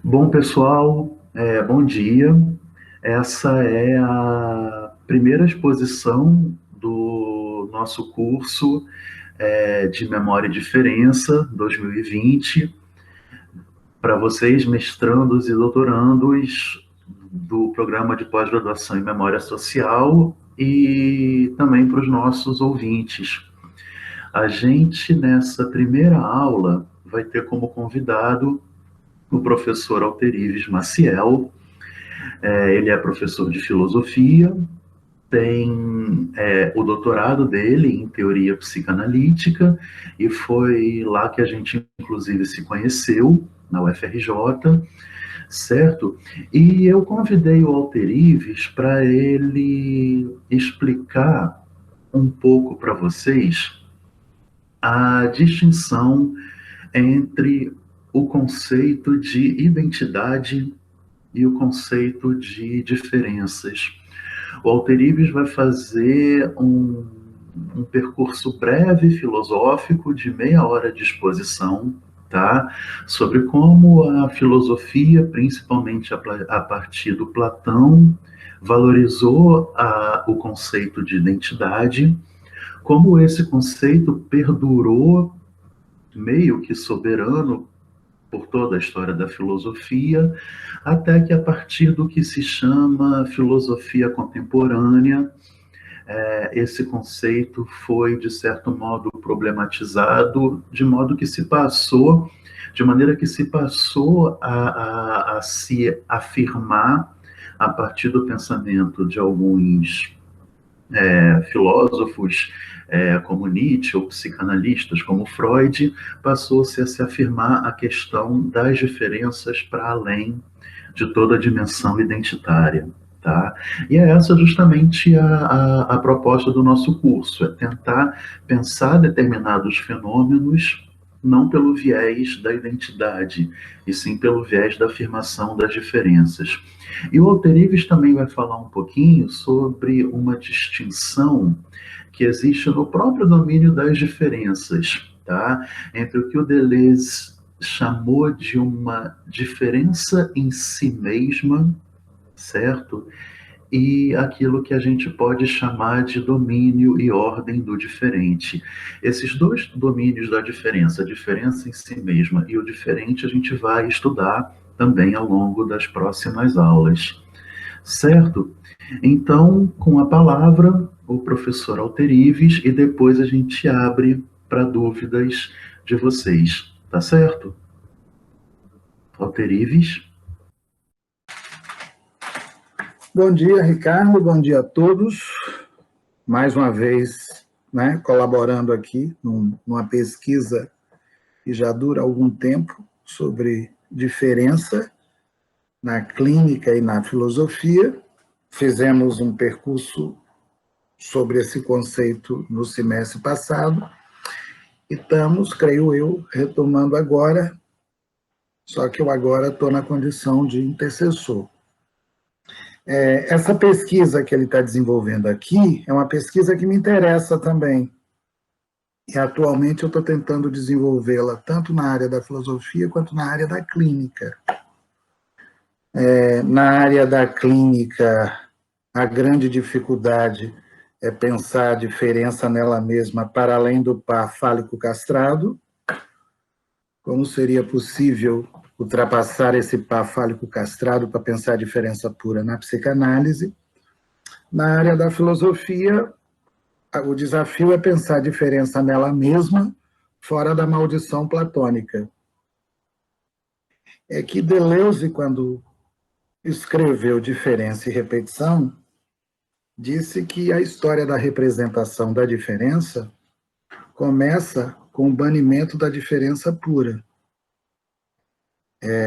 Bom, pessoal, bom dia. Essa é a primeira exposição do nosso curso de Memória e Diferença 2020 para vocês, mestrandos e doutorandos do programa de pós-graduação em Memória Social e também para os nossos ouvintes. A gente, nessa primeira aula, vai ter como convidado o professor Alterives Maciel. Ele é professor de filosofia, tem o doutorado dele em teoria psicanalítica, e foi lá que a gente, inclusive, se conheceu, na UFRJ, certo? E eu convidei o Alterives para ele explicar um pouco para vocês a distinção entre o conceito de identidade e o conceito de diferenças. O Alterives vai fazer um percurso breve filosófico de meia hora de exposição, tá? Sobre como a filosofia, principalmente a partir do Platão, valorizou o conceito de identidade, como esse conceito perdurou meio que soberano por toda a história da filosofia, até que a partir do que se chama filosofia contemporânea, esse conceito foi, de certo modo, problematizado, de maneira que se passou a se afirmar a partir do pensamento de alguns filósofos como Nietzsche ou psicanalistas como Freud, passou-se a se afirmar a questão das diferenças para além de toda a dimensão identitária. Tá? E é essa justamente a proposta do nosso curso, é tentar pensar determinados fenômenos não pelo viés da identidade, e sim pelo viés da afirmação das diferenças. E o Alterives também vai falar um pouquinho sobre uma distinção que existe no próprio domínio das diferenças, tá? Entre o que o Deleuze chamou de uma diferença em si mesma, certo? E aquilo que a gente pode chamar de domínio e ordem do diferente. Esses dois domínios da diferença, a diferença em si mesma e o diferente, a gente vai estudar também ao longo das próximas aulas, certo? Então, com a palavra, o professor Alterives, e depois a gente abre para dúvidas de vocês, tá certo? Alterives. Bom dia, Ricardo, bom dia a todos. Mais uma vez, colaborando aqui numa pesquisa que já dura algum tempo sobre diferença na clínica e na filosofia. Fizemos um percurso sobre esse conceito no semestre passado e estamos, creio eu, retomando agora, só que eu agora estou na condição de intercessor. Essa pesquisa que ele está desenvolvendo aqui é uma pesquisa que me interessa também. E atualmente eu estou tentando desenvolvê-la tanto na área da filosofia quanto na área da clínica. Na área da clínica, a grande dificuldade é pensar a diferença nela mesma para além do par fálico castrado. Como seria possível ultrapassar esse par fálico castrado para pensar a diferença pura na psicanálise? Na área da filosofia, o desafio é pensar a diferença nela mesma, fora da maldição platônica. É que Deleuze, quando escreveu Diferença e Repetição, disse que a história da representação da diferença começa com o banimento da diferença pura.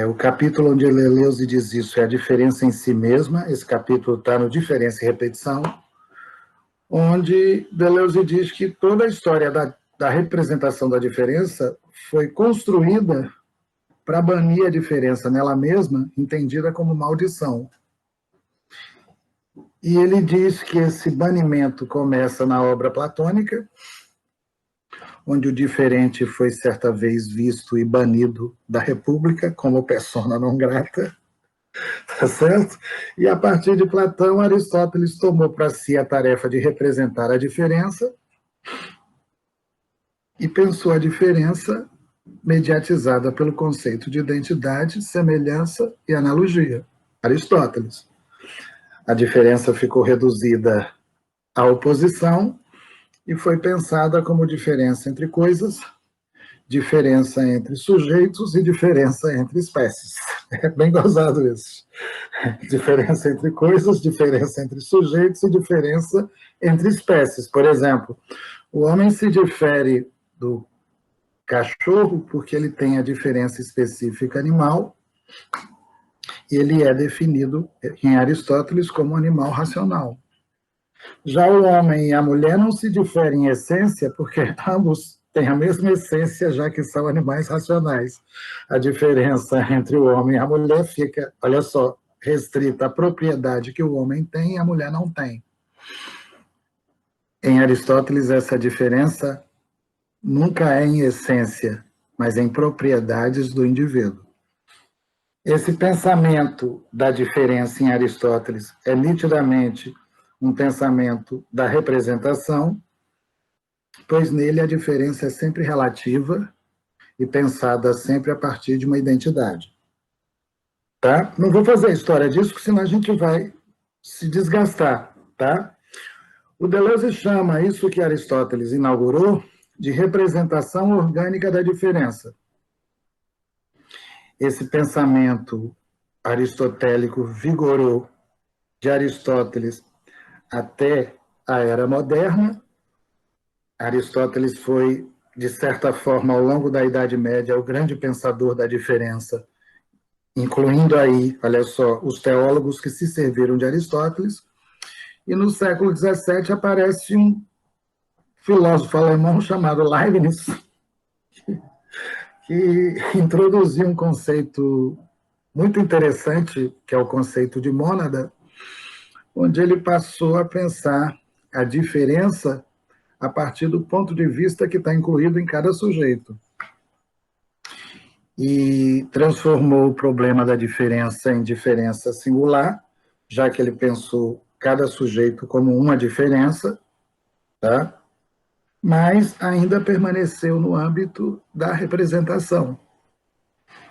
O capítulo onde Deleuze diz isso é a diferença em si mesma, esse capítulo está no Diferença e Repetição, onde Deleuze diz que toda a história da representação da diferença foi construída para banir a diferença nela mesma, entendida como maldição. E ele diz que esse banimento começa na obra platônica, onde o diferente foi certa vez visto e banido da República como persona não grata, tá certo? E a partir de Platão, Aristóteles tomou para si a tarefa de representar a diferença e pensou a diferença mediatizada pelo conceito de identidade, semelhança e analogia. Aristóteles. A diferença ficou reduzida à oposição e foi pensada como diferença entre coisas, diferença entre sujeitos e diferença entre espécies. É bem gozado isso. Diferença entre coisas, diferença entre sujeitos e diferença entre espécies. Por exemplo, o homem se difere do cachorro porque ele tem a diferença específica animal e ele é definido em Aristóteles como animal racional. Já o homem e a mulher não se diferem em essência porque ambos têm a mesma essência, já que são animais racionais. A diferença entre o homem e a mulher fica, olha só, restrita à propriedade que o homem tem e a mulher não tem. Em Aristóteles, essa diferença nunca é em essência, mas em propriedades do indivíduo. Esse pensamento da diferença em Aristóteles é nitidamente um pensamento da representação, pois nele a diferença é sempre relativa e pensada sempre a partir de uma identidade. Tá? Não vou fazer a história disso, senão a gente vai se desgastar. Tá? O Deleuze chama isso que Aristóteles inaugurou de representação orgânica da diferença. Esse pensamento aristotélico vigorou de Aristóteles até a Era Moderna. Aristóteles foi, de certa forma, ao longo da Idade Média, o grande pensador da diferença, incluindo aí, olha só, os teólogos que se serviram de Aristóteles. E no século XVII aparece um filósofo alemão chamado Leibniz, que introduziu um conceito muito interessante, que é o conceito de mônada, onde ele passou a pensar a diferença a partir do ponto de vista que está incluído em cada sujeito. E transformou o problema da diferença em diferença singular, já que ele pensou cada sujeito como uma diferença, tá? Mas ainda permaneceu no âmbito da representação.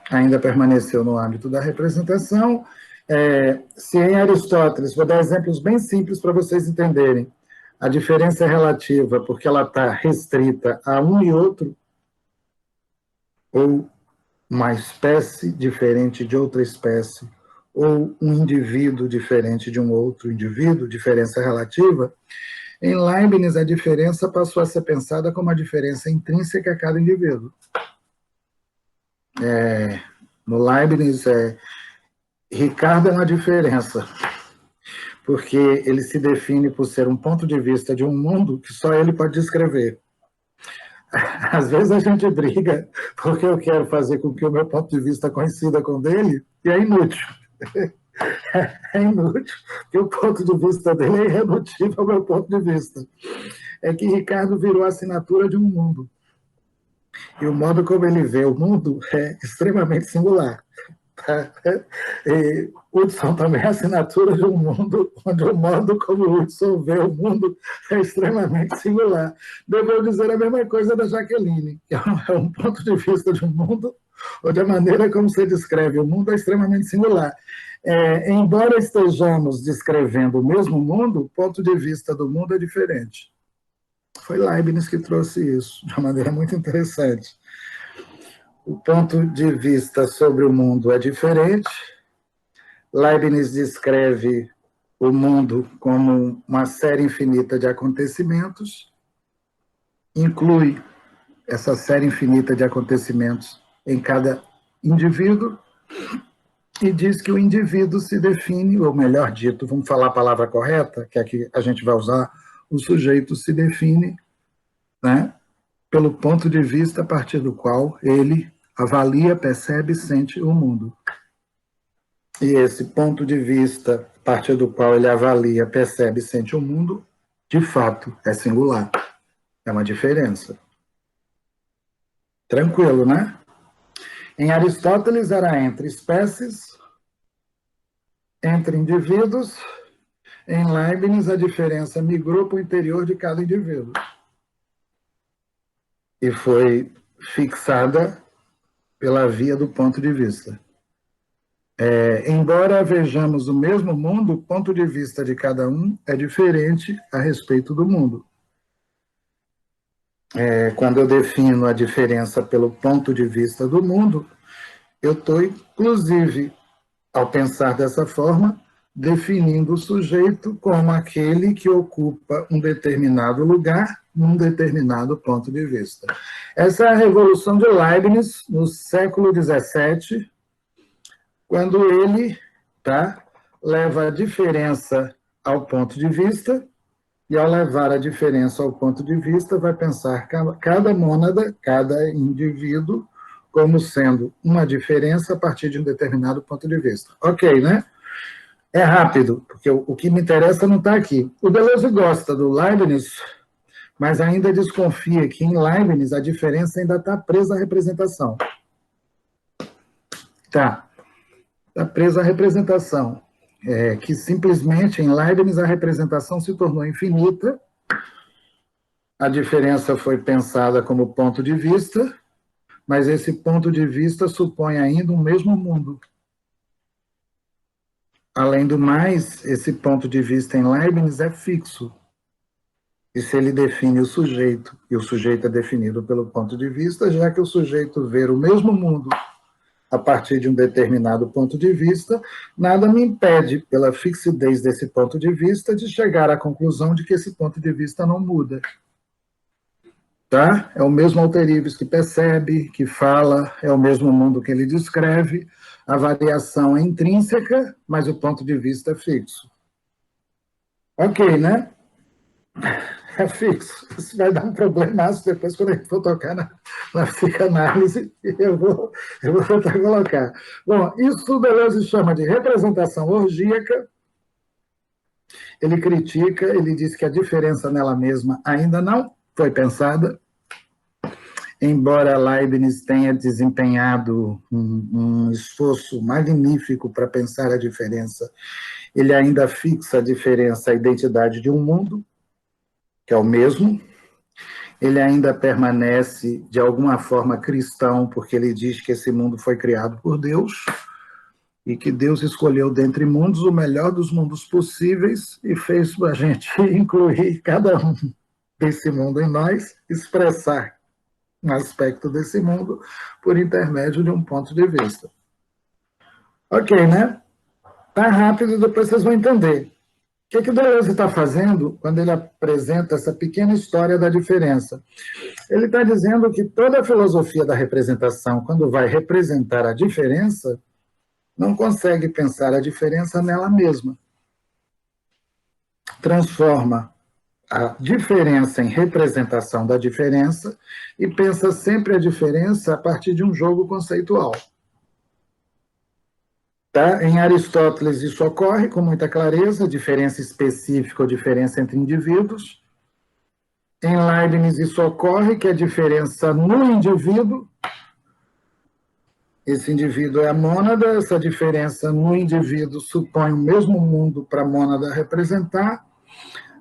Ainda permaneceu no âmbito da representação. Se em Aristóteles, vou dar exemplos bem simples para vocês entenderem, a diferença é relativa porque ela está restrita a um e outro, ou uma espécie diferente de outra espécie, ou um indivíduo diferente de um outro indivíduo, diferença relativa. Em Leibniz, a diferença passou a ser pensada como a diferença intrínseca a cada indivíduo. No Leibniz, Ricardo é uma diferença, porque ele se define por ser um ponto de vista de um mundo que só ele pode descrever. Às vezes a gente briga porque eu quero fazer com que o meu ponto de vista coincida com o dele, e é inútil. É inútil, porque o ponto de vista dele é irredutível ao meu ponto de vista. É que Ricardo virou a assinatura de um mundo. E o modo como ele vê o mundo é extremamente singular. E Hudson também é a assinatura de um mundo onde o modo como o Hudson vê o mundo é extremamente singular. Devo dizer a mesma coisa da Jaqueline, que é um ponto de vista de um mundo onde a maneira como se descreve o mundo é extremamente singular. Embora estejamos descrevendo o mesmo mundo, o ponto de vista do mundo é diferente. Foi Leibniz que trouxe isso de uma maneira muito interessante. O ponto de vista sobre o mundo é diferente. Leibniz descreve o mundo como uma série infinita de acontecimentos, inclui essa série infinita de acontecimentos em cada indivíduo, e diz que o indivíduo se define, ou melhor dito, vamos falar a palavra correta, que aqui a gente vai usar, o sujeito se define, né, pelo ponto de vista a partir do qual ele avalia, percebe e sente o mundo. E esse ponto de vista a partir do qual ele avalia, percebe e sente o mundo, de fato, é singular. É uma diferença. Tranquilo, né? Em Aristóteles era entre espécies, entre indivíduos. Em Leibniz, a diferença migrou para o interior de cada indivíduo e foi fixada pela via do ponto de vista. Embora vejamos o mesmo mundo, o ponto de vista de cada um é diferente a respeito do mundo. Quando eu defino a diferença pelo ponto de vista do mundo, eu estou, inclusive, ao pensar dessa forma, definindo o sujeito como aquele que ocupa um determinado lugar num determinado ponto de vista. Essa é a revolução de Leibniz no século XVII, quando ele leva a diferença ao ponto de vista, e ao levar a diferença ao ponto de vista, vai pensar cada mônada, cada indivíduo, como sendo uma diferença a partir de um determinado ponto de vista. Ok, né? É rápido, porque o que me interessa não está aqui. O Deleuze gosta do Leibniz, mas ainda desconfia que em Leibniz a diferença ainda está presa à representação. Está presa à representação. Que simplesmente em Leibniz a representação se tornou infinita, a diferença foi pensada como ponto de vista, mas esse ponto de vista supõe ainda um mesmo mundo. Além do mais, esse ponto de vista em Leibniz é fixo. E se ele define o sujeito, e o sujeito é definido pelo ponto de vista, já que o sujeito vê o mesmo mundo a partir de um determinado ponto de vista, nada me impede, pela fixidez desse ponto de vista, de chegar à conclusão de que esse ponto de vista não muda. Tá? É o mesmo Alter Ives que percebe, que fala, é o mesmo mundo que ele descreve, a variação é intrínseca, mas o ponto de vista é fixo. Ok, né? É fixo. Isso vai dar um problemaço depois quando a gente for tocar na psicanálise, eu vou tentar colocar. Bom, isso o Deleuze chama de representação orgíaca. Ele critica, ele diz que a diferença nela mesma ainda não foi pensada, embora Leibniz tenha desempenhado um esforço magnífico para pensar a diferença, ele ainda fixa a diferença à identidade de um mundo, que é o mesmo. Ele ainda permanece, de alguma forma, cristão, porque ele diz que esse mundo foi criado por Deus, e que Deus escolheu dentre mundos o melhor dos mundos possíveis e fez a gente incluir cada um desse mundo em nós, expressar um aspecto desse mundo por intermédio de um ponto de vista. Ok, né? Tá rápido, depois vocês vão entender. O que o Deleuze está fazendo quando ele apresenta essa pequena história da diferença? Ele está dizendo que toda a filosofia da representação, quando vai representar a diferença, não consegue pensar a diferença nela mesma. Transforma a diferença em representação da diferença e pensa sempre a diferença a partir de um jogo conceitual. Tá? Em Aristóteles isso ocorre com muita clareza, diferença específica ou diferença entre indivíduos. Em Leibniz isso ocorre, que é a diferença no indivíduo. Esse indivíduo é a mônada, essa diferença no indivíduo supõe o mesmo mundo para a mônada representar.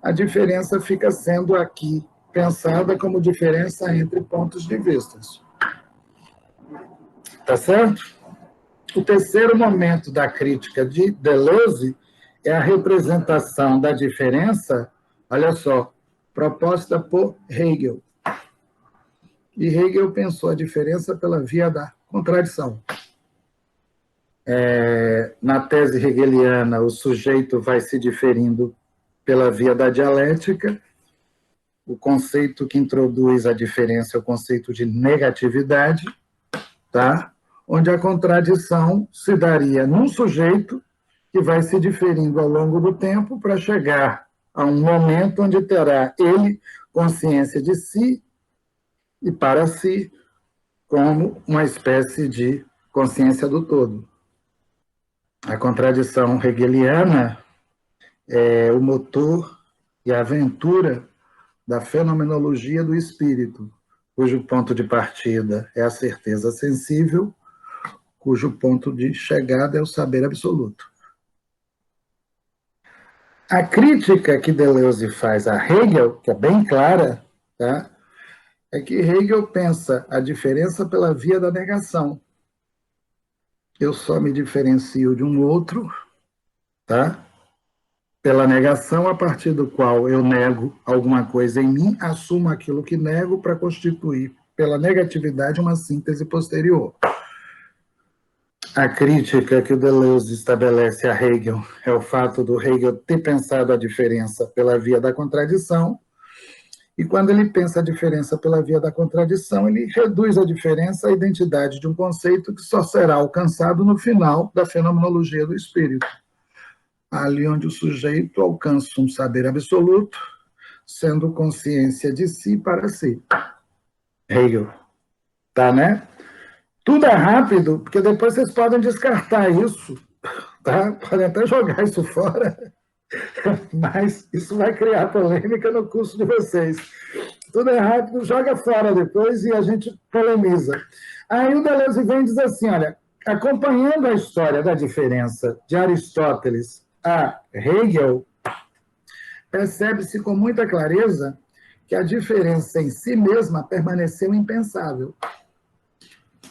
A diferença fica sendo aqui pensada como diferença entre pontos de vista. Tá certo? O terceiro momento da crítica de Deleuze é a representação da diferença, olha só, proposta por Hegel. E Hegel pensou a diferença pela via da contradição. Na tese hegeliana, o sujeito vai se diferindo pela via da dialética. O conceito que introduz a diferença é o conceito de negatividade, tá? Onde a contradição se daria num sujeito que vai se diferindo ao longo do tempo para chegar a um momento onde terá ele consciência de si e para si como uma espécie de consciência do todo. A contradição hegeliana é o motor e a aventura da fenomenologia do espírito, cujo ponto de partida é a certeza sensível, cujo ponto de chegada é o saber absoluto. A crítica que Deleuze faz a Hegel, que é bem clara, tá? É que Hegel pensa a diferença pela via da negação. Eu só me diferencio de um outro, tá? Pela negação, a partir do qual eu nego alguma coisa em mim, assumo aquilo que nego para constituir, pela negatividade, uma síntese posterior. A crítica que o Deleuze estabelece a Hegel é o fato do Hegel ter pensado a diferença pela via da contradição, e quando ele pensa a diferença pela via da contradição, ele reduz a diferença à identidade de um conceito que só será alcançado no final da fenomenologia do espírito, ali onde o sujeito alcança um saber absoluto, sendo consciência de si para si. Hegel. Tá, né? Tudo é rápido, porque depois vocês podem descartar isso, tá? Podem até jogar isso fora, mas isso vai criar polêmica no curso de vocês. Tudo é rápido, joga fora depois e a gente polemiza. Aí o Deleuze vem e diz assim, olha, acompanhando a história da diferença de Aristóteles a Hegel, percebe-se com muita clareza que a diferença em si mesma permaneceu impensável.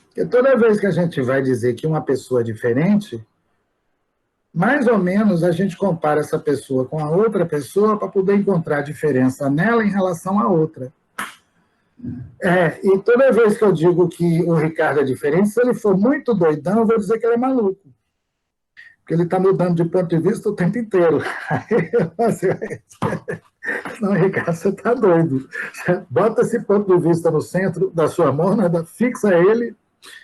Porque toda vez que a gente vai dizer que uma pessoa é diferente, mais ou menos a gente compara essa pessoa com a outra pessoa para poder encontrar diferença nela em relação à outra. E toda vez que eu digo que o Ricardo é diferente, se ele for muito doidão, eu vou dizer que ele é maluco. Porque ele está mudando de ponto de vista o tempo inteiro. Aí eu falo assim, não, Ricardo, você está doido. Bota esse ponto de vista no centro da sua mônada, fixa ele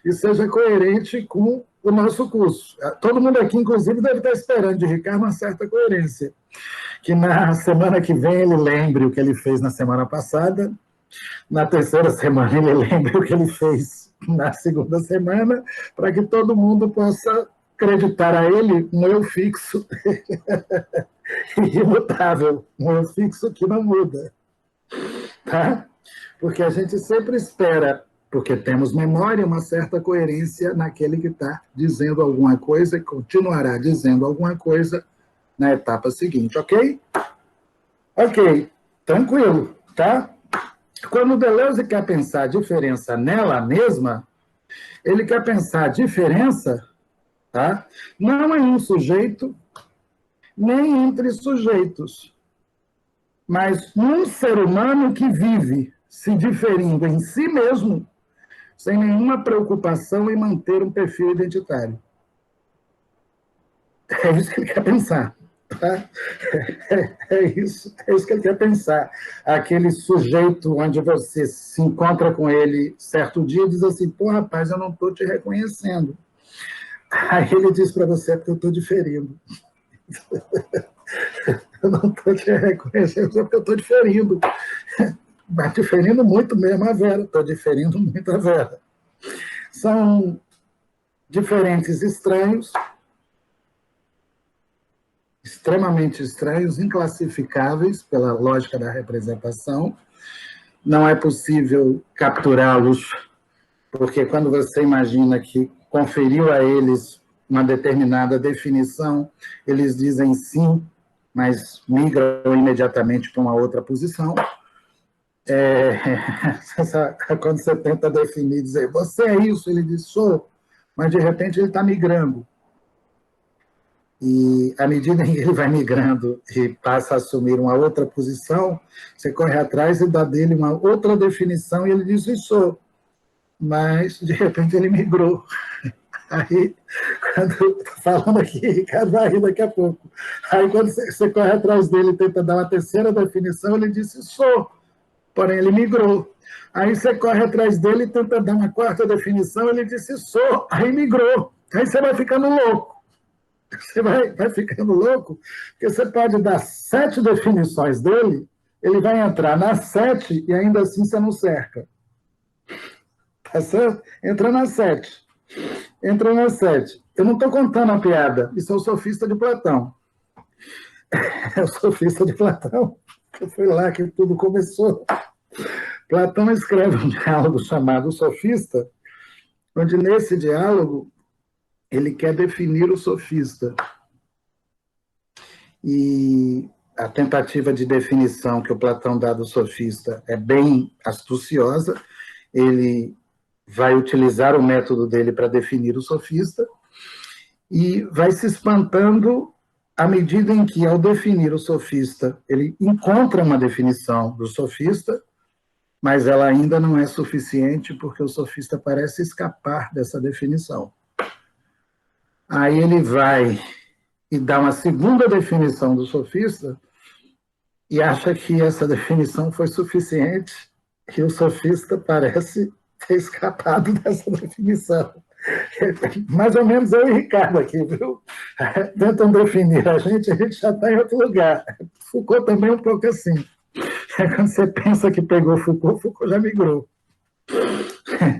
e seja coerente com o nosso curso. Todo mundo aqui, inclusive, deve estar esperando de Ricardo uma certa coerência. Que na semana que vem ele lembre o que ele fez na semana passada, na terceira semana ele lembre o que ele fez na segunda semana, para que todo mundo possa acreditar a ele um eu fixo imutável, um eu fixo que não muda. Tá? Porque a gente sempre espera, porque temos memória, uma certa coerência naquele que está dizendo alguma coisa e continuará dizendo alguma coisa na etapa seguinte, ok? Ok, tranquilo, tá? Quando o Deleuze quer pensar a diferença nela mesma, ele quer pensar a diferença, tá? Não em um sujeito, nem entre sujeitos, mas num ser humano que vive se diferindo em si mesmo, sem nenhuma preocupação em manter um perfil identitário. É isso que ele quer pensar. Tá? É isso que ele quer pensar. Aquele sujeito onde você se encontra com ele certo dia e diz assim, pô, rapaz, eu não estou te reconhecendo. Aí ele diz para você, é porque eu estou diferindo. Eu não estou te reconhecendo, é porque eu estou diferindo. Mas diferindo muito mesmo a Vera, estou diferindo muito a Vera. São diferentes estranhos, extremamente estranhos, inclassificáveis pela lógica da representação. Não é possível capturá-los, porque quando você imagina que conferiu a eles uma determinada definição, eles dizem sim, mas migram imediatamente para uma outra posição. Quando você tenta definir, dizer, você é isso, ele diz, sou, mas de repente ele está migrando. E à medida em que ele vai migrando e passa a assumir uma outra posição, você corre atrás e dá dele uma outra definição e ele diz, isso, mas de repente ele migrou. Aí, quando falando aqui, Ricardo vai rir daqui a pouco. Aí, quando você corre atrás dele e tenta dar uma terceira definição, ele disse, sou, porém ele migrou. Aí você corre atrás dele e tenta dar uma quarta definição, ele disse, sou, aí migrou. Aí você vai ficando louco. Você vai ficando louco, porque você pode dar 7 definições dele, ele vai entrar nas 7 e ainda assim você não cerca. Tá certo? Entra nas 7. Entra nas 7. Eu não estou contando a piada, isso é o sofista de Platão. É o sofista de Platão, que foi lá que tudo começou. Platão escreve um diálogo chamado Sofista, onde nesse diálogo ele quer definir o sofista. E a tentativa de definição que o Platão dá do sofista é bem astuciosa. Ele vai utilizar o método dele para definir o sofista e vai se espantando à medida em que, ao definir o sofista, ele encontra uma definição do sofista, mas ela ainda não é suficiente porque o sofista parece escapar dessa definição. Aí ele vai e dá uma segunda definição do sofista e acha que essa definição foi suficiente e o sofista parece ter escapado dessa definição. Mais ou menos eu e Ricardo aqui, viu? Tentam definir a gente já está em outro lugar. Foucault também é um pouco assim. Quando você pensa que pegou Foucault, Foucault já migrou.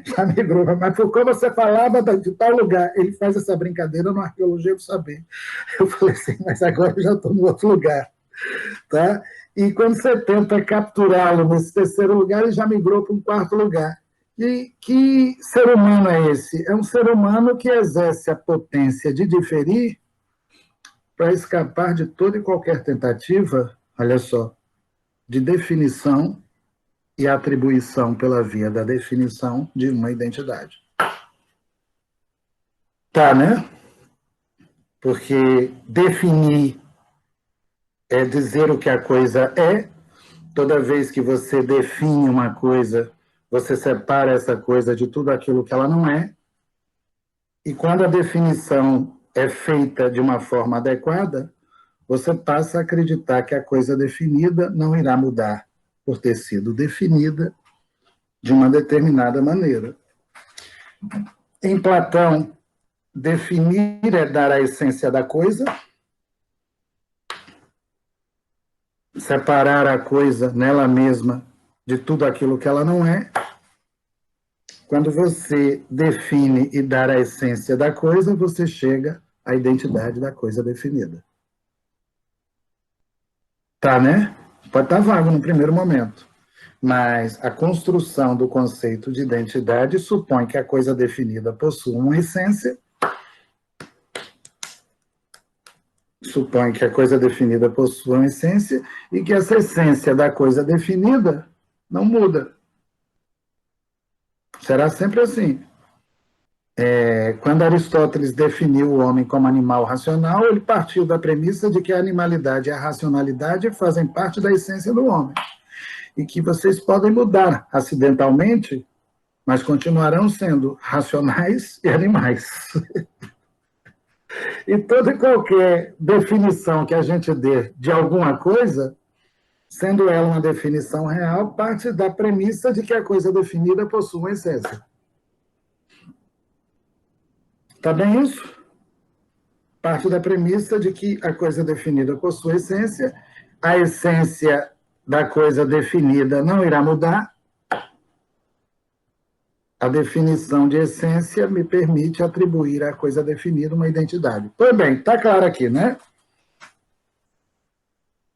Já migrou. Mas Foucault, você falava de tal lugar. Ele faz essa brincadeira no Arqueologia do Saber. Eu falei assim, mas agora eu já estou no outro lugar. Tá? E quando você tenta capturá-lo nesse terceiro lugar, ele já migrou para um quarto lugar. E que ser humano é esse? É um ser humano que exerce a potência de diferir para escapar de toda e qualquer tentativa, olha só, de definição e atribuição pela via da definição de uma identidade. Tá, né? Porque definir é dizer o que a coisa é. Toda vez que você define uma coisa, você separa essa coisa de tudo aquilo que ela não é. E quando a definição é feita de uma forma adequada, você passa a acreditar que a coisa definida não irá mudar por ter sido definida de uma determinada maneira. Em Platão, definir é dar a essência da coisa, separar a coisa nela mesma de tudo aquilo que ela não é. Quando você define e dá a essência da coisa, você chega à identidade da coisa definida. Tá, né? Pode estar vago no primeiro momento, mas a construção do conceito de identidade supõe que a coisa definida possua uma essência, supõe que a coisa definida possua uma essência e que essa essência da coisa definida não muda. Será sempre assim. Quando Aristóteles definiu o homem como animal racional, ele partiu da premissa de que a animalidade e a racionalidade fazem parte da essência do homem. E que vocês podem mudar acidentalmente, mas continuarão sendo racionais e animais. E toda e qualquer definição que a gente dê de alguma coisa, sendo ela uma definição real, parte da premissa de que a coisa definida possui uma essência. Está bem isso? Parte da premissa de que a coisa definida possui essência, a essência da coisa definida não irá mudar. A definição de essência me permite atribuir à coisa definida uma identidade. Pois bem, está claro aqui, né?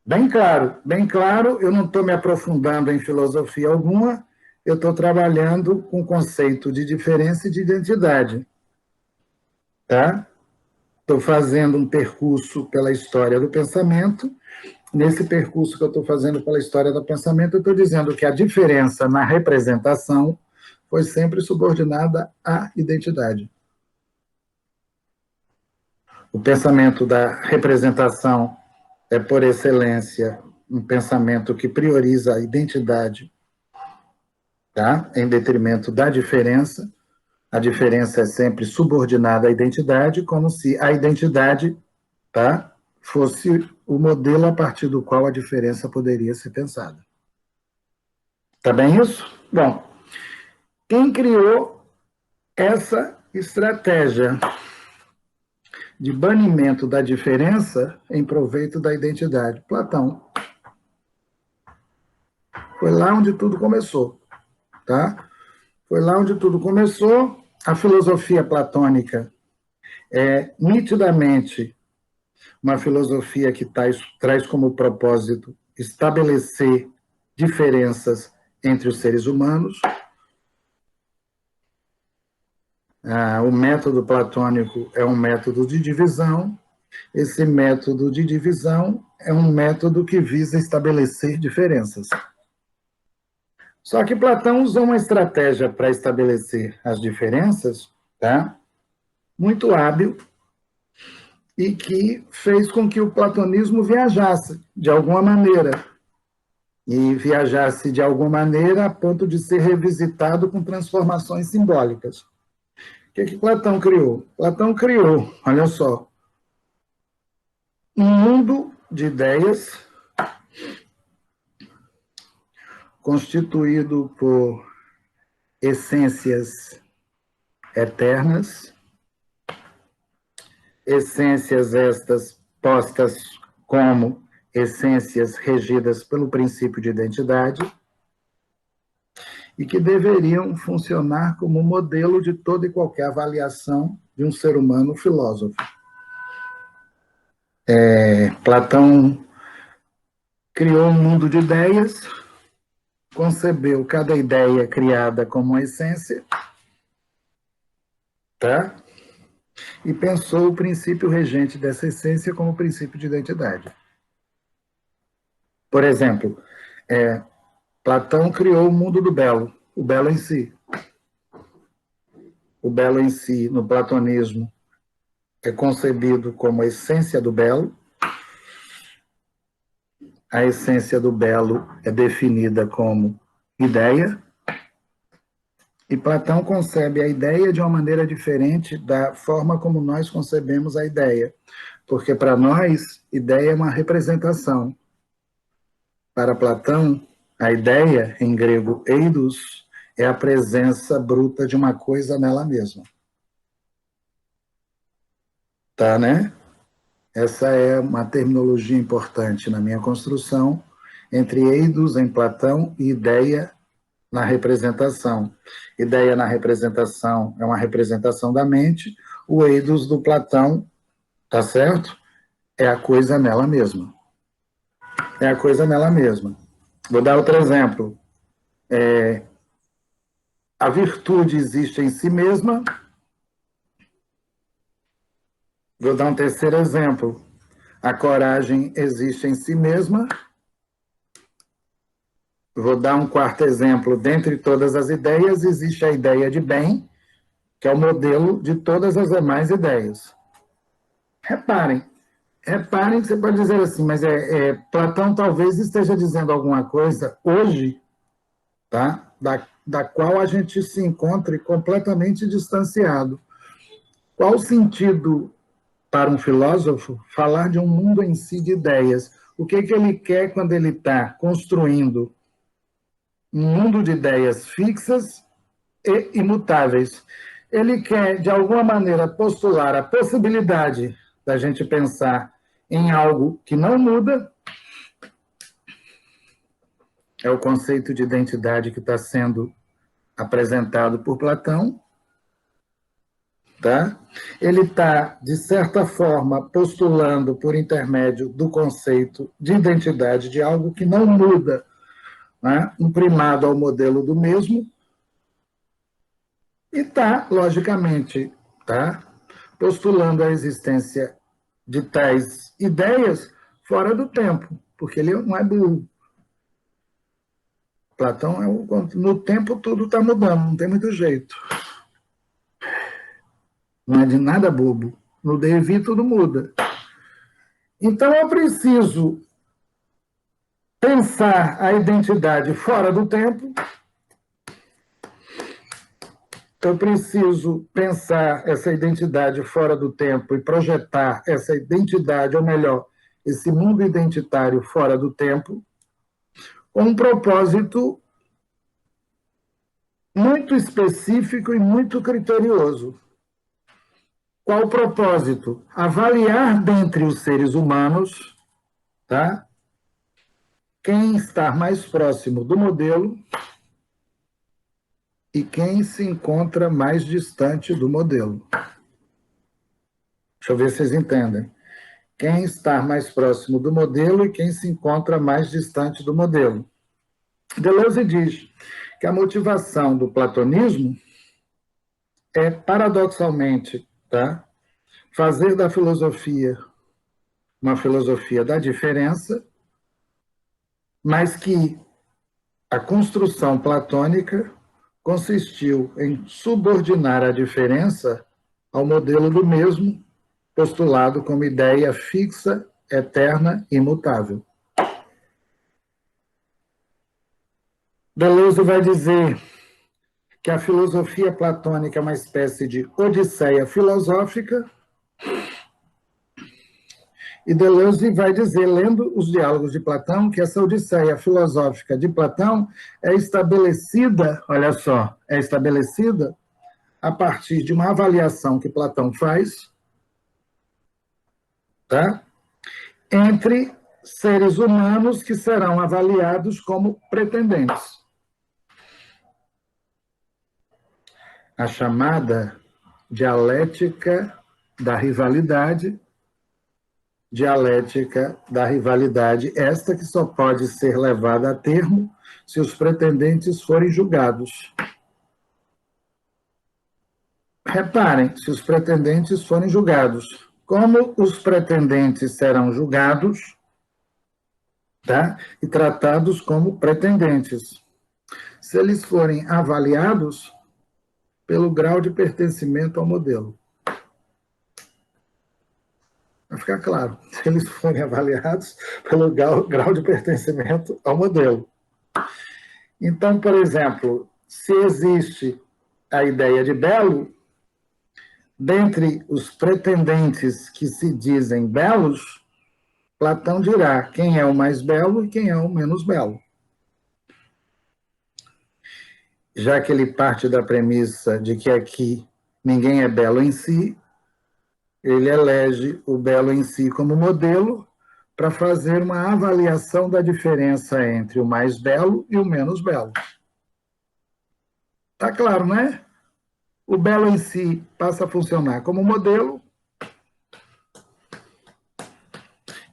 Bem claro, eu não estou me aprofundando em filosofia alguma, eu estou trabalhando com o conceito de diferença e de identidade. Tá? Estou fazendo um percurso pela história do pensamento. Nesse percurso que eu estou fazendo pela história do pensamento, eu estou dizendo que a diferença na representação foi sempre subordinada à identidade. O pensamento da representação é, por excelência, um pensamento que prioriza a identidade, tá? Em detrimento da diferença. A diferença é sempre subordinada à identidade, como se a identidade, tá, fosse o modelo a partir do qual a diferença poderia ser pensada. Tá bem isso? Bom, quem criou essa estratégia de banimento da diferença em proveito da identidade? Platão. Foi lá onde tudo começou, tá? Foi lá onde tudo começou. A filosofia platônica é nitidamente uma filosofia que traz como propósito estabelecer diferenças entre os seres humanos. O método platônico é um método de divisão. Esse método de divisão é um método que visa estabelecer diferenças. Só que Platão usou uma estratégia para estabelecer as diferenças, tá? Muito hábil, e que fez com que o platonismo viajasse de alguma maneira. E viajasse de alguma maneira a ponto de ser revisitado com transformações simbólicas. O que Platão criou? Platão criou, olha só, um mundo de ideias constituído por essências eternas, essências estas postas como essências regidas pelo princípio de identidade e que deveriam funcionar como modelo de toda e qualquer avaliação de um ser humano filósofo. Platão criou um mundo de ideias, concebeu cada ideia criada como uma essência, tá? E pensou o princípio regente dessa essência como princípio de identidade. Por exemplo, Platão criou o mundo do belo, o belo em si. O belo em si, no platonismo, é concebido como a essência do belo. A essência do belo é definida como ideia. E Platão concebe a ideia de uma maneira diferente da forma como nós concebemos a ideia. Porque para nós, ideia é uma representação. Para Platão, a ideia, em grego eidos, é a presença bruta de uma coisa nela mesma. Tá, né? Essa é uma terminologia importante na minha construção, entre eidos em Platão e ideia na representação. Ideia na representação é uma representação da mente, o eidos do Platão, tá certo? É a coisa nela mesma. É a coisa nela mesma. Vou dar outro exemplo. A virtude existe em si mesma. Vou dar um terceiro exemplo. A coragem existe em si mesma. Vou dar um quarto exemplo. Dentre todas as ideias, existe a ideia de bem, que é o modelo de todas as demais ideias. Reparem que você pode dizer assim, mas Platão talvez esteja dizendo alguma coisa hoje, tá? Da qual a gente se encontre completamente distanciado. Qual o sentido, para um filósofo, falar de um mundo em si de ideias? O que ele quer quando ele está construindo um mundo de ideias fixas e imutáveis? Ele quer, de alguma maneira, postular a possibilidade da gente pensar em algo que não muda. É o conceito de identidade que está sendo apresentado por Platão. Tá? Ele está, de certa forma, postulando, por intermédio do conceito de identidade, de algo que não muda, né? Um primado ao modelo do mesmo, e está, logicamente, tá? Postulando a existência de tais ideias fora do tempo, porque ele não é burro. Platão, no tempo tudo está mudando, não tem muito jeito. Não é de nada bobo. No devir tudo muda. Então eu preciso pensar a identidade fora do tempo. Eu preciso pensar essa identidade fora do tempo e projetar essa identidade, ou melhor, esse mundo identitário fora do tempo, com um propósito muito específico e muito criterioso. Qual o propósito? Avaliar dentre os seres humanos, tá? Quem está mais próximo do modelo e quem se encontra mais distante do modelo. Deixa eu ver se vocês entendem. Quem está mais próximo do modelo e quem se encontra mais distante do modelo. Deleuze diz que a motivação do platonismo é, paradoxalmente, tá, fazer da filosofia uma filosofia da diferença, mas que a construção platônica consistiu em subordinar a diferença ao modelo do mesmo, postulado como ideia fixa, eterna e imutável. Deleuze vai dizer que a filosofia platônica é uma espécie de odisseia filosófica, e Deleuze vai dizer, lendo os diálogos de Platão, que essa odisseia filosófica de Platão é estabelecida, olha só, é estabelecida a partir de uma avaliação que Platão faz, tá? Entre seres humanos que serão avaliados como pretendentes. A chamada dialética da rivalidade, esta que só pode ser levada a termo se os pretendentes forem julgados. Reparem, se os pretendentes forem julgados. Como os pretendentes serão julgados, tá? E tratados como pretendentes? Se eles forem avaliados pelo grau de pertencimento ao modelo. Vai ficar claro, se eles forem avaliados pelo grau de pertencimento ao modelo. Então, por exemplo, se existe a ideia de belo, dentre os pretendentes que se dizem belos, Platão dirá quem é o mais belo e quem é o menos belo. Já que ele parte da premissa de que aqui ninguém é belo em si, ele elege o belo em si como modelo para fazer uma avaliação da diferença entre o mais belo e o menos belo. Tá claro, né? O belo em si passa a funcionar como modelo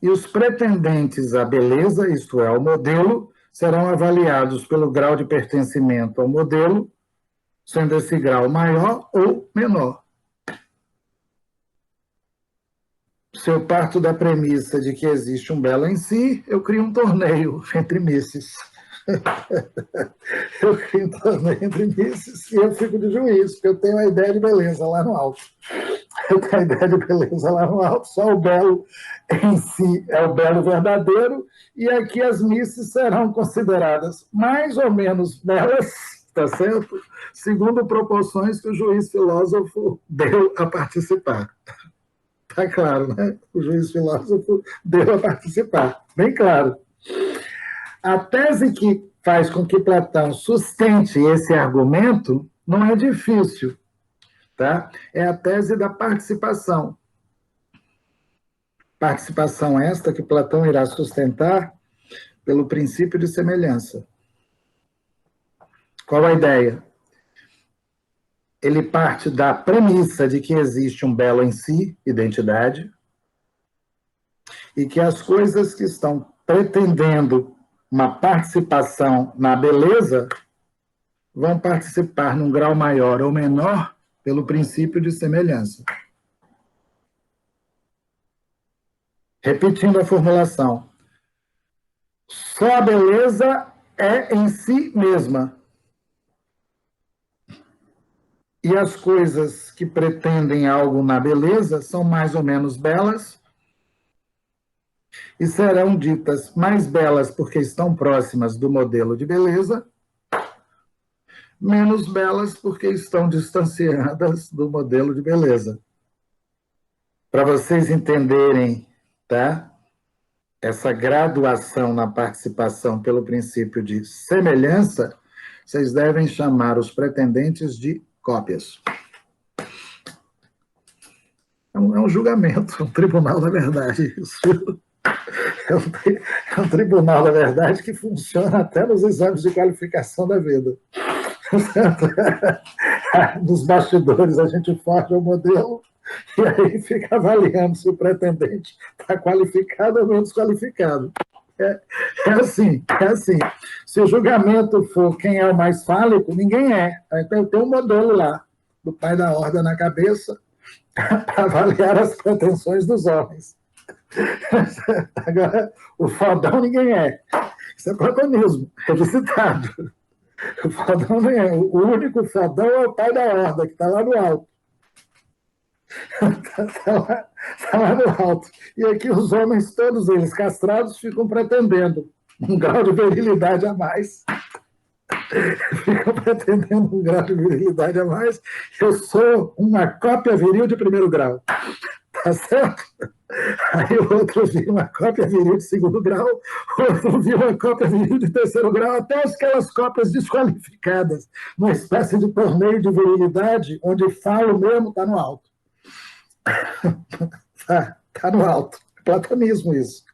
e os pretendentes à beleza, isto é, ao modelo, serão avaliados pelo grau de pertencimento ao modelo, sendo esse grau maior ou menor. Se eu parto da premissa de que existe um belo em si, eu crio um torneio entre misses. Eu crio um torneio entre misses e eu fico de juiz, porque eu tenho a ideia de beleza lá no alto. Eu tenho a ideia de beleza lá no alto, só o belo em si é o belo verdadeiro, e aqui as misses serão consideradas mais ou menos belas, tá certo? Segundo proporções que o juiz filósofo deu a participar. Tá claro, né? O juiz filósofo deu a participar, bem claro. A tese que faz com que Platão sustente esse argumento não é difícil, tá? É a tese da participação. Participação esta que Platão irá sustentar pelo princípio de semelhança. Qual a ideia? Ele parte da premissa de que existe um belo em si, identidade, e que as coisas que estão pretendendo uma participação na beleza vão participar num grau maior ou menor pelo princípio de semelhança. Repetindo a formulação. Só a beleza é em si mesma. E as coisas que pretendem algo na beleza são mais ou menos belas e serão ditas mais belas porque estão próximas do modelo de beleza, menos belas porque estão distanciadas do modelo de beleza. Para vocês entenderem, tá? Essa graduação na participação pelo princípio de semelhança, vocês devem chamar os pretendentes de cópias. É um julgamento, um tribunal da verdade. Isso é um tribunal da verdade que funciona até nos exames de qualificação da vida. Nos bastidores a gente forja o modelo e aí fica avaliando se o pretendente está qualificado ou menos qualificado. É assim, é assim. Se o julgamento for quem é o mais fálico, ninguém é. Então, tem um modelo lá, do pai da horda na cabeça, para avaliar as pretensões dos homens. Agora, o fodão ninguém é. Isso é platonismo, revisitado. O fodão não é. O único fodão é o pai da horda, que está lá no alto. Está lá no alto. E aqui os homens, todos eles castrados, ficam pretendendo um grau de virilidade a mais. Ficam pretendendo um grau de virilidade a mais. Eu sou uma cópia viril de primeiro grau. Tá certo? Aí o outro viu uma cópia viril de segundo grau, o outro viu uma cópia viril de terceiro grau, até aquelas cópias desqualificadas, uma espécie de torneio de virilidade, onde falo mesmo está no alto. Tá no alto. Platonismo isso.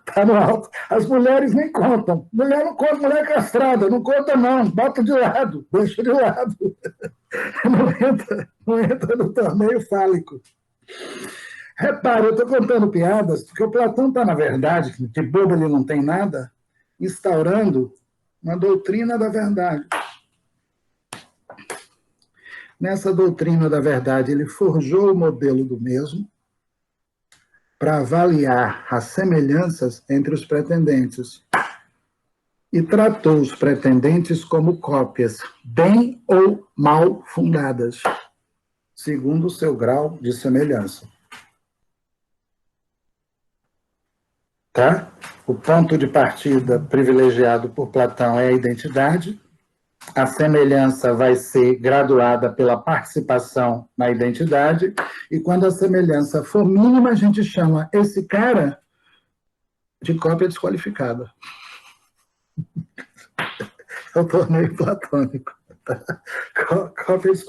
Tá no alto. As mulheres nem contam. Mulher não conta, mulher castrada, não conta não, bota de lado, deixa de lado. Não entra no torneio fálico. Repare, eu estou contando piadas, porque o Platão está, na verdade, que de bobo ele não tem nada, instaurando uma doutrina da verdade. Nessa doutrina da verdade, ele forjou o modelo do mesmo para avaliar as semelhanças entre os pretendentes e tratou os pretendentes como cópias, bem ou mal fundadas, segundo o seu grau de semelhança. Tá? O ponto de partida privilegiado por Platão é a identidade. A semelhança vai ser graduada pela participação na identidade, e quando a semelhança for mínima, a gente chama esse cara de cópia desqualificada. É o torneio platônico.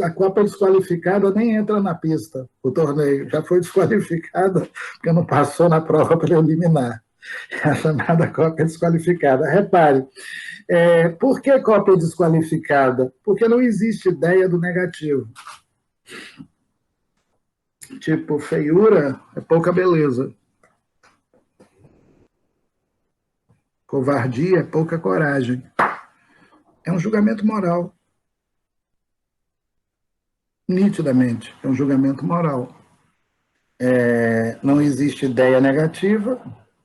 A cópia desqualificada nem entra na pista, o torneio. Já foi desqualificada porque não passou na prova preliminar. É a chamada cópia desqualificada. Repare, por que cópia desqualificada? Porque não existe ideia do negativo. Tipo, feiura é pouca beleza. Covardia é pouca coragem. É um julgamento moral. Nitidamente, é um julgamento moral. Não existe ideia negativa.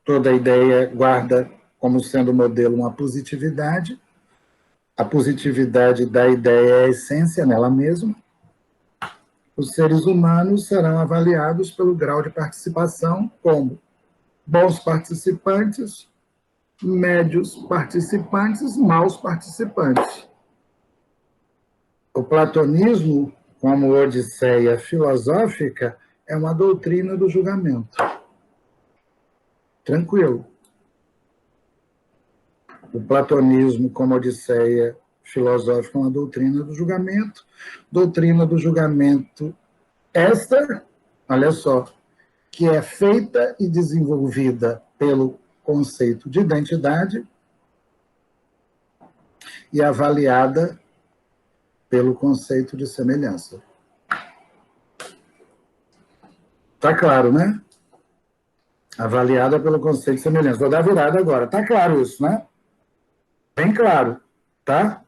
Toda ideia guarda como sendo modelo uma positividade. A positividade da ideia é a essência nela mesma. Os seres humanos serão avaliados pelo grau de participação como bons participantes, médios participantes, maus participantes. O platonismo, como odisseia filosófica, é uma doutrina do julgamento. Tranquilo. O platonismo, como odisseia filosófica, é uma doutrina do julgamento. Doutrina do julgamento esta, olha só, que é feita e desenvolvida pelo conceito de identidade e avaliada pelo conceito de semelhança. Tá claro, né? Avaliada pelo conceito de semelhança. Vou dar virada agora. Tá claro isso, né? Bem claro, tá?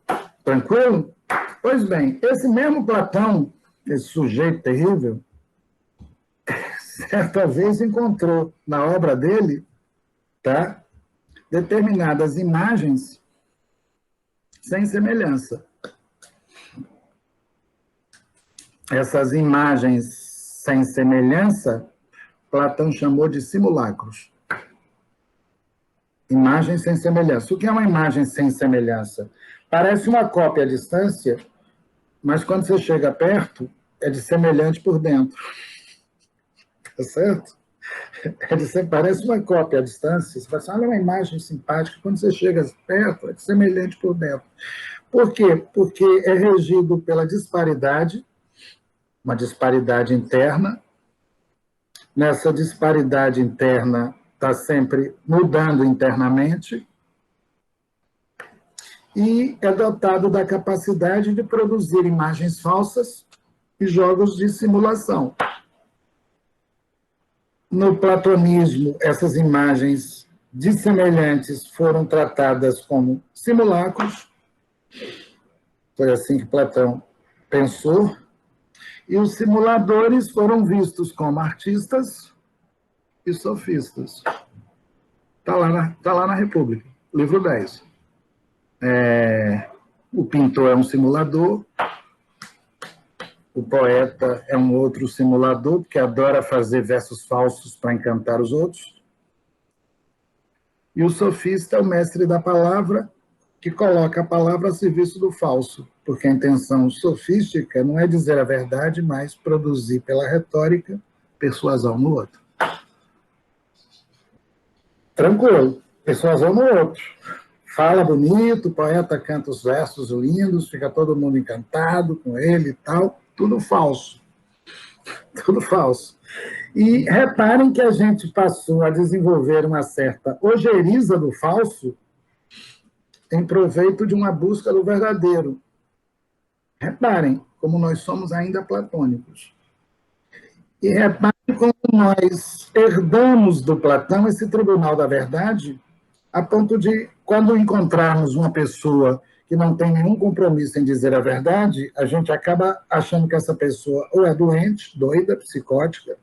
Tranquilo? Pois bem, esse mesmo Platão, esse sujeito terrível, certa vez encontrou na obra dele, tá, determinadas imagens sem semelhança. Essas imagens sem semelhança, Platão chamou de simulacros. Imagem sem semelhança. O que é uma imagem sem semelhança? Parece uma cópia à distância, mas quando você chega perto, é de semelhante por dentro. Tá certo? Parece uma cópia à distância. Você fala assim, olha uma imagem simpática. Quando você chega perto, é de semelhante por dentro. Por quê? Porque é regido pela disparidade, uma disparidade interna. Nessa disparidade interna, está sempre mudando internamente, e é dotado da capacidade de produzir imagens falsas e jogos de simulação. No platonismo, essas imagens dissemelhantes foram tratadas como simulacros, foi assim que Platão pensou, e os simuladores foram vistos como artistas e sofistas. Está lá na República, livro 10. O pintor é um simulador, o poeta é um outro simulador, porque adora fazer versos falsos para encantar os outros. E o sofista é o mestre da palavra, que coloca a palavra a serviço do falso, porque a intenção sofística não é dizer a verdade, mas produzir pela retórica persuasão no outro. Tranquilo, persuasão no outro. Fala bonito, o poeta canta os versos lindos, fica todo mundo encantado com ele e tal, tudo falso. Tudo falso. E reparem que a gente passou a desenvolver uma certa ojeriza do falso em proveito de uma busca do verdadeiro. Reparem como nós somos ainda platônicos. E reparem como nós herdamos do Platão esse tribunal da verdade, a ponto de, quando encontrarmos uma pessoa que não tem nenhum compromisso em dizer a verdade, a gente acaba achando que essa pessoa ou é doente, doida, psicótica,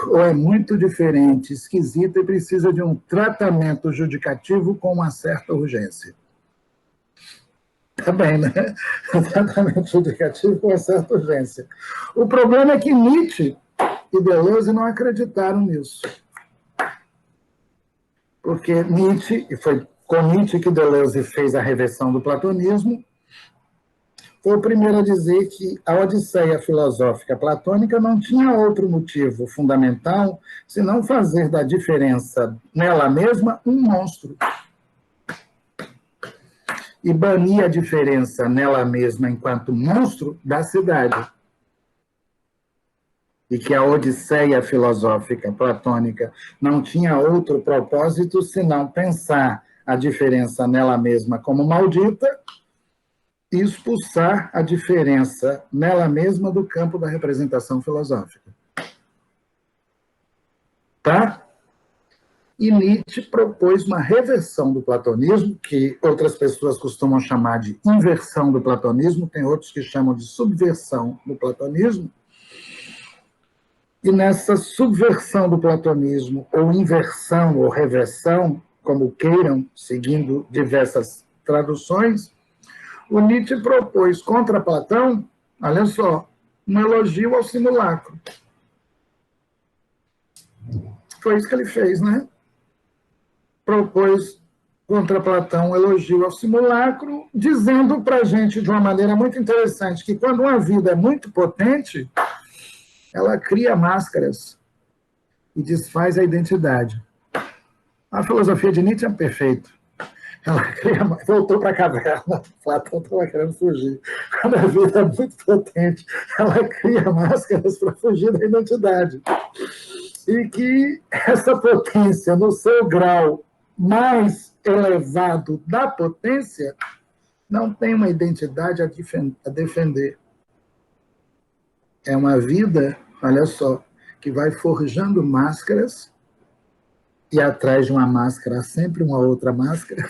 ou é muito diferente, esquisita e precisa de um tratamento judicativo com uma certa urgência. Tá bem, né? Um tratamento judicativo com uma certa urgência. O problema é que Nietzsche e Deleuze não acreditaram nisso. Porque Nietzsche, e foi com Nietzsche que Deleuze fez a reversão do platonismo, foi o primeiro a dizer que a Odisseia filosófica platônica não tinha outro motivo fundamental senão fazer da diferença nela mesma um monstro. E banir a diferença nela mesma enquanto monstro da cidade. E que a Odisseia filosófica platônica não tinha outro propósito senão pensar a diferença nela mesma como maldita e expulsar a diferença nela mesma do campo da representação filosófica. Tá? E Nietzsche propôs uma reversão do platonismo, que outras pessoas costumam chamar de inversão do platonismo, tem outros que chamam de subversão do platonismo. E nessa subversão do platonismo, ou inversão ou reversão, como queiram, seguindo diversas traduções, o Nietzsche propôs contra Platão, olha só, um elogio ao simulacro. Foi isso que ele fez, né? Propôs contra Platão um elogio ao simulacro, dizendo para a gente de uma maneira muito interessante que quando uma vida é muito potente, ela cria máscaras e desfaz a identidade. A filosofia de Nietzsche é perfeita. Ela voltou para a caverna. Platão estava querendo fugir. Quando a vida é muito potente, ela cria máscaras para fugir da identidade. E que essa potência, no seu grau mais elevado da potência, não tem uma identidade a defender. É uma vida, olha só, que vai forjando máscaras e atrás de uma máscara há sempre uma outra máscara.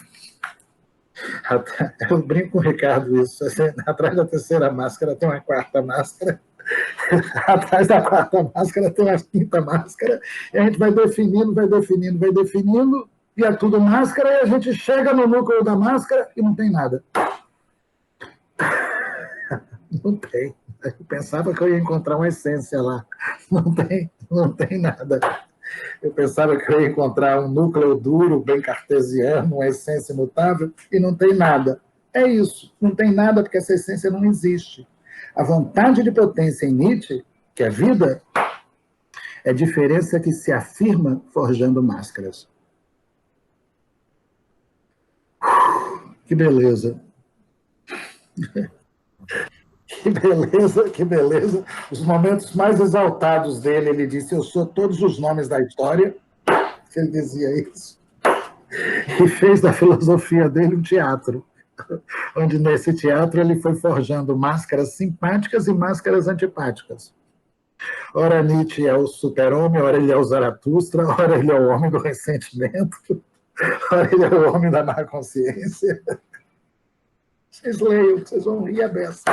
Eu brinco com o Ricardo isso. Assim, atrás da terceira máscara tem uma quarta máscara. Atrás da quarta máscara tem uma quinta máscara. E a gente vai definindo, e é tudo máscara, e a gente chega no núcleo da máscara e não tem nada. Não tem. Eu pensava que eu ia encontrar uma essência lá. Não tem nada. Eu pensava que eu ia encontrar um núcleo duro, bem cartesiano, uma essência imutável, e não tem nada. É isso, não tem nada porque essa essência não existe. A vontade de potência em Nietzsche, que é vida, é diferença que se afirma forjando máscaras. Que beleza. Que beleza. Os momentos mais exaltados dele, ele disse, eu sou todos os nomes da história. Ele dizia isso. E fez da filosofia dele um teatro, onde nesse teatro ele foi forjando máscaras simpáticas e máscaras antipáticas. Ora Nietzsche é o super-homem, ora ele é o Zaratustra, ora ele é o homem do ressentimento, ora ele é o homem da má consciência. Vocês leiam, vocês vão rir a beça.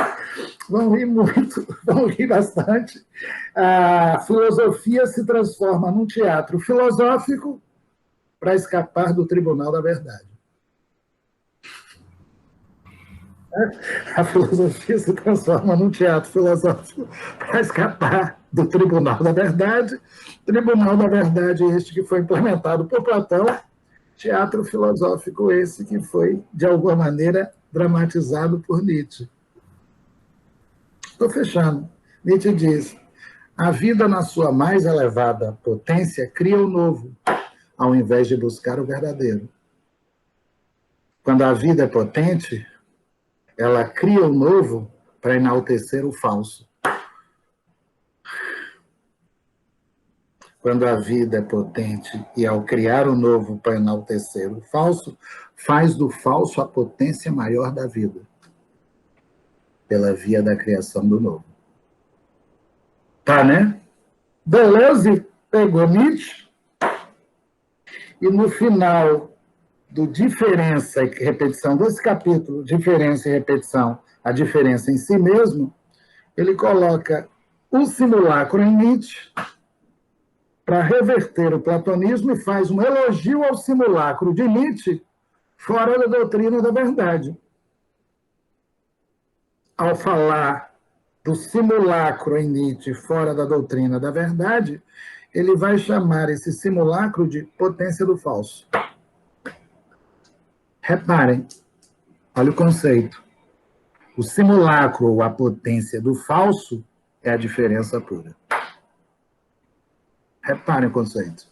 Vão rir muito, vão rir bastante. A filosofia se transforma num teatro filosófico para escapar do tribunal da verdade. A filosofia se transforma num teatro filosófico para escapar do tribunal da verdade. Tribunal da verdade este que foi implementado por Platão, teatro filosófico esse que foi, de alguma maneira, dramatizado por Nietzsche. Estou fechando. Nietzsche diz: a vida, na sua mais elevada potência, cria o novo, ao invés de buscar o verdadeiro. Quando a vida é potente, ela cria o novo para enaltecer o falso. Quando a vida é potente e, ao criar o novo para enaltecer o falso, faz do falso a potência maior da vida, pela via da criação do novo. Tá, né? Deleuze pegou Nietzsche e, no final do diferença e repetição desse capítulo, diferença e repetição, a diferença em si mesmo, ele coloca o simulacro em Nietzsche para reverter o platonismo e faz um elogio ao simulacro de Nietzsche fora da doutrina da verdade. Ao falar do simulacro em Nietzsche fora da doutrina da verdade, ele vai chamar esse simulacro de potência do falso. Reparem, olha o conceito. O simulacro ou a potência do falso é a diferença pura. Reparem o conceito.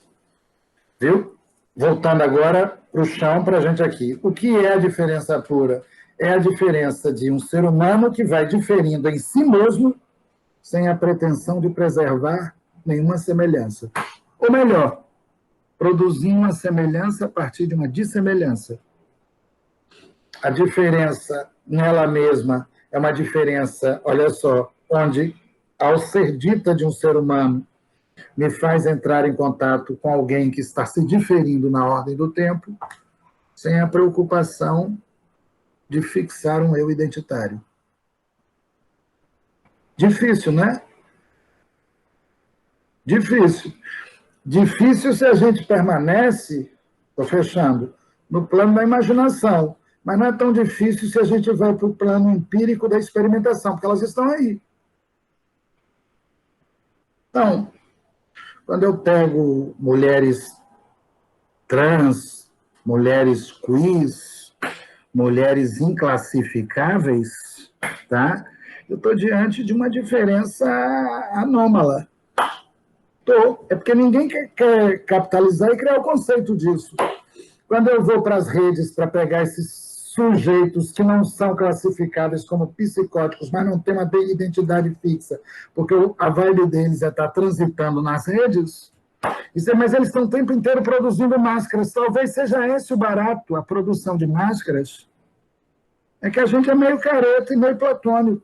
Viu? Voltando agora para o chão, para a gente aqui. O que é a diferença pura? É a diferença de um ser humano que vai diferindo em si mesmo, sem a pretensão de preservar nenhuma semelhança. Ou melhor, produzir uma semelhança a partir de uma dissemelhança. A diferença nela mesma é uma diferença, olha só, onde, ao ser dita de um ser humano, me faz entrar em contato com alguém que está se diferindo na ordem do tempo, sem a preocupação de fixar um eu identitário. Difícil, né? Difícil. Difícil se a gente permanece, estou fechando, no plano da imaginação, mas não é tão difícil se a gente vai para o plano empírico da experimentação, porque elas estão aí. Então, quando eu pego mulheres trans, mulheres queers, mulheres inclassificáveis, tá? Eu estou diante de uma diferença anômala. É porque ninguém quer capitalizar e criar o conceito disso. Quando eu vou para as redes para pegar esses sujeitos que não são classificáveis como psicóticos, mas não têm uma identidade fixa, porque a vibe deles é estar transitando nas redes, mas eles estão o tempo inteiro produzindo máscaras. Talvez seja esse o barato, a produção de máscaras. É que a gente é meio careta e meio platônico.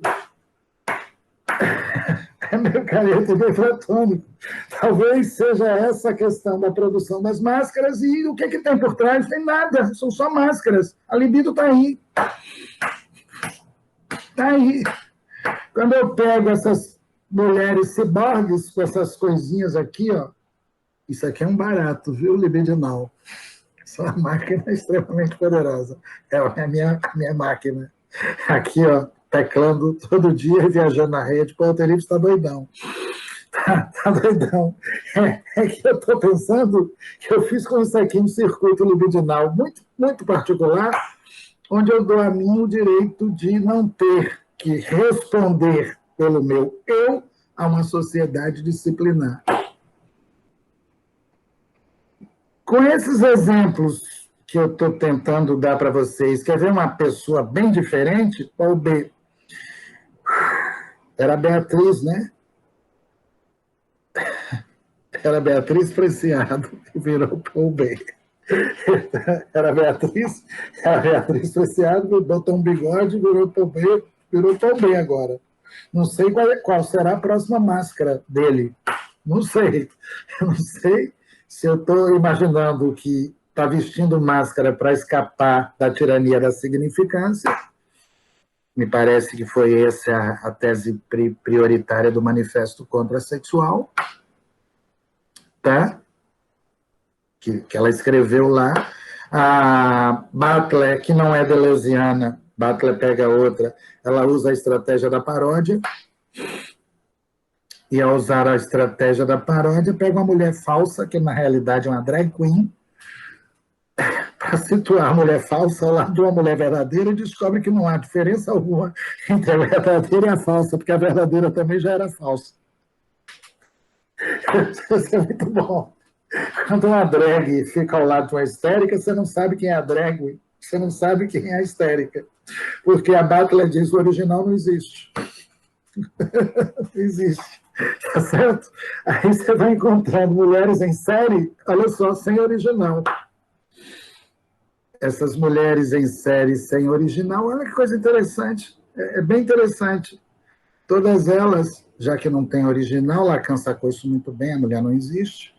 É meio careta e meio platônico. Talvez seja essa a questão da produção das máscaras, e o que tem por trás? Tem nada, são só máscaras. A libido está aí. Está aí. Quando eu pego essas mulheres ciborgues com essas coisinhas aqui, ó, isso aqui é um barato, viu, libidinal? Isso é uma máquina extremamente poderosa. É a minha máquina. Aqui, ó, teclando todo dia e viajando na rede. Pô, o Terife está doidão. Tá doidão. É que eu estou pensando que eu fiz com isso aqui um circuito libidinal muito, muito particular, onde eu dou a mim o direito de não ter que responder pelo meu eu a uma sociedade disciplinar. Com esses exemplos que eu estou tentando dar para vocês, quer ver uma pessoa bem diferente? Paul B. Era Beatriz, né? Era Beatriz Preciado, que virou Paul B. Era Beatriz Preciado, botou um bigode, virou Paul B agora. Não sei qual será a próxima máscara dele. Não sei. Eu não sei se eu estou imaginando que está vestindo máscara para escapar da tirania da significância. Me parece que foi essa a tese prioritária do Manifesto Contrasexual, tá? Que ela escreveu lá. A Butler, que não é deleuziana, Butler pega outra, ela usa a estratégia da paródia, e ao usar a estratégia da paródia, pega uma mulher falsa, que na realidade é uma drag queen, para situar a mulher falsa ao lado de uma mulher verdadeira e descobre que não há diferença alguma entre a verdadeira e a falsa, porque a verdadeira também já era falsa. Isso é muito bom. Quando uma drag fica ao lado de uma histérica, você não sabe quem é a drag, você não sabe quem é a histérica. Porque a Butler diz que o original não existe. Não existe. Tá certo? Aí você vai encontrando mulheres em série, olha só, sem original. Essas mulheres em série sem original, olha que coisa interessante. É bem interessante. Todas elas, já que não tem original, Lacan sacou isso muito bem, a mulher não existe.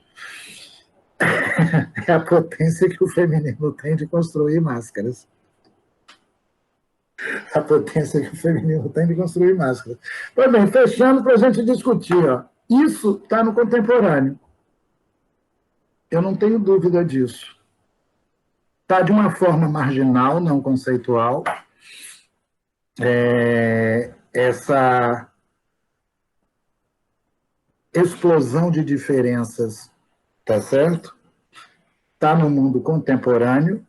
É a potência que o feminino tem de construir máscaras. A potência que o feminino tem de construir máscaras. Pois bem, fechando para a gente discutir. Ó. Isso está no contemporâneo. Eu não tenho dúvida disso. Está de uma forma marginal, não conceitual. Essa explosão de diferenças, tá certo? Está no mundo contemporâneo.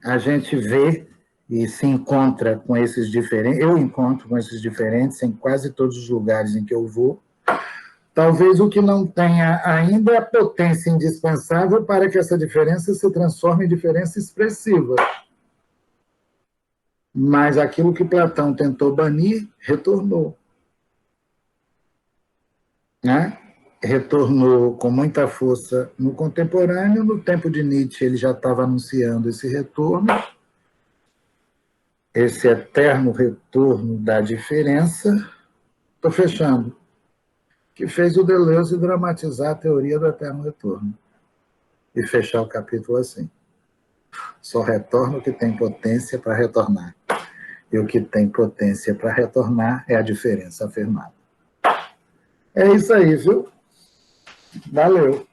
A gente vê e se encontra com esses diferentes, eu encontro com esses diferentes em quase todos os lugares em que eu vou. Talvez o que não tenha ainda é a potência indispensável para que essa diferença se transforme em diferença expressiva. Mas aquilo que Platão tentou banir, retornou. Né? Retornou com muita força no contemporâneo. No tempo de Nietzsche, ele já estava anunciando esse retorno, esse eterno retorno da diferença. Estou fechando. Que fez o Deleuze dramatizar a teoria do eterno retorno e fechar o capítulo assim. Só retorna o que tem potência para retornar. E o que tem potência para retornar é a diferença afirmada. É isso aí, viu? Valeu.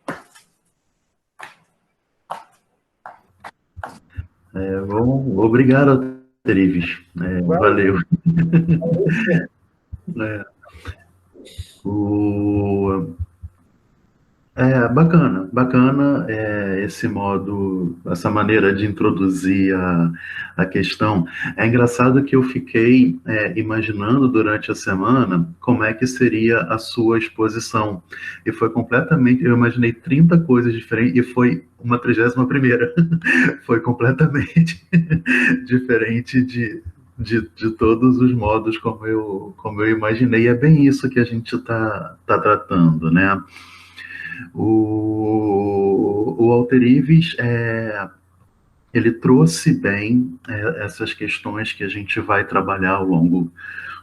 Bom, obrigado, Terives. Valeu. Bacana esse modo, essa maneira de introduzir a questão. É engraçado que eu fiquei imaginando durante a semana como é que seria a sua exposição. E foi completamente, eu imaginei 30 coisas diferentes e foi uma 31ª. Foi completamente diferente de todos os modos como eu imaginei. E é bem isso que a gente tá tratando, né? O Walter Ives, ele trouxe bem essas questões que a gente vai trabalhar ao longo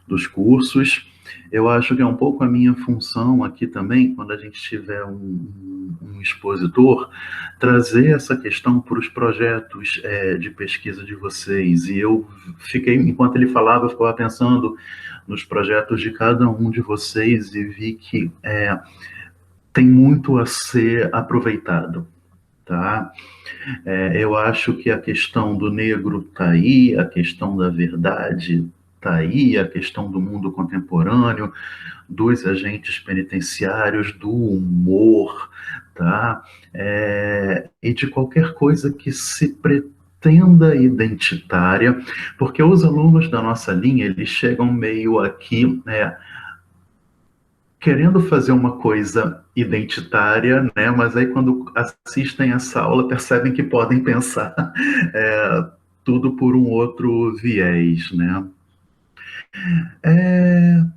dos cursos. Eu acho que é um pouco a minha função aqui também, quando a gente tiver um expositor, trazer essa questão para os projetos de pesquisa de vocês. E eu fiquei, enquanto ele falava, eu ficava pensando nos projetos de cada um de vocês e vi que tem muito a ser aproveitado, tá? Eu acho que a questão do negro está aí, a questão da verdade está aí, a questão do mundo contemporâneo, dos agentes penitenciários, do humor, tá? E de qualquer coisa que se pretenda identitária, porque os alunos da nossa linha, eles chegam meio aqui, querendo fazer uma coisa identitária, né? Mas aí quando assistem essa aula percebem que podem pensar tudo por um outro viés, né?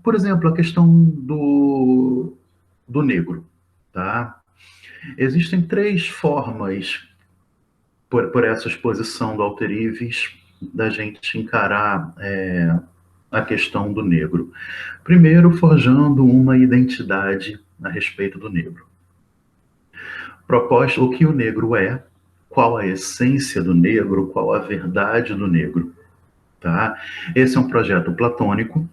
Por exemplo, a questão do negro, tá? Existem 3 formas por essa exposição do Walter Ives da gente encarar a questão do negro? Primeiro, forjando uma identidade a respeito do negro. Proposta, o que o negro é, qual a essência do negro, qual a verdade do negro. Tá? Esse é um projeto platônico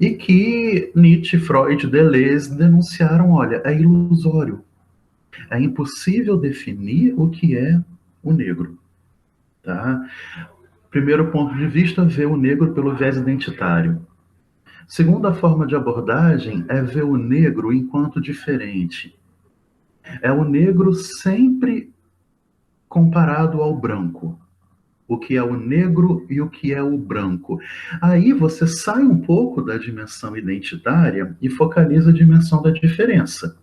e que Nietzsche, Freud, Deleuze denunciaram, olha, é ilusório. É impossível definir o que é o negro. Tá? Primeiro ponto de vista, ver o negro pelo viés identitário. Segunda forma de abordagem é ver o negro enquanto diferente. É o negro sempre comparado ao branco. O que é o negro e o que é o branco. Aí você sai um pouco da dimensão identitária e focaliza a dimensão da diferença.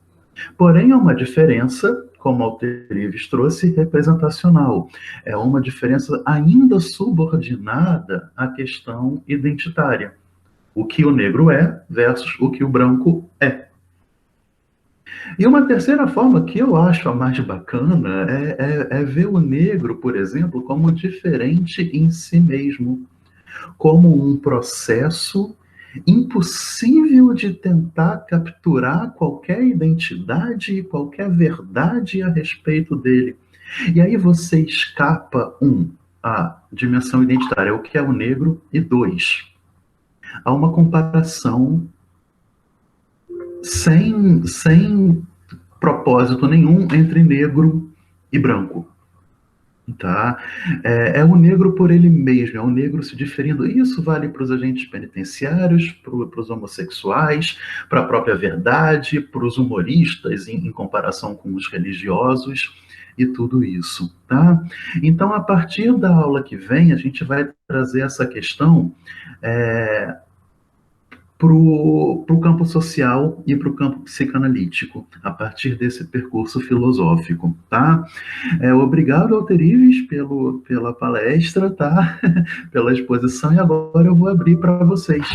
Porém, é uma diferença, como Alterives trouxe, representacional. É uma diferença ainda subordinada à questão identitária. O que o negro é versus o que o branco é. E uma terceira forma que eu acho a mais bacana é ver o negro, por exemplo, como diferente em si mesmo, como um processo impossível de tentar capturar qualquer identidade e qualquer verdade a respeito dele. E aí você escapa, a dimensão identitária, o que é o negro, e dois, há uma comparação sem propósito nenhum entre negro e branco. Tá? É o negro por ele mesmo, é o negro se diferindo. Isso vale para os agentes penitenciários, para os homossexuais, para a própria verdade, para os humoristas, em comparação com os religiosos, e tudo isso. Tá? Então, a partir da aula que vem, a gente vai trazer essa questão para o campo social e para o campo psicanalítico, a partir desse percurso filosófico, tá? Obrigado, Alterives, pela palestra, tá? Pela exposição, e agora eu vou abrir para vocês.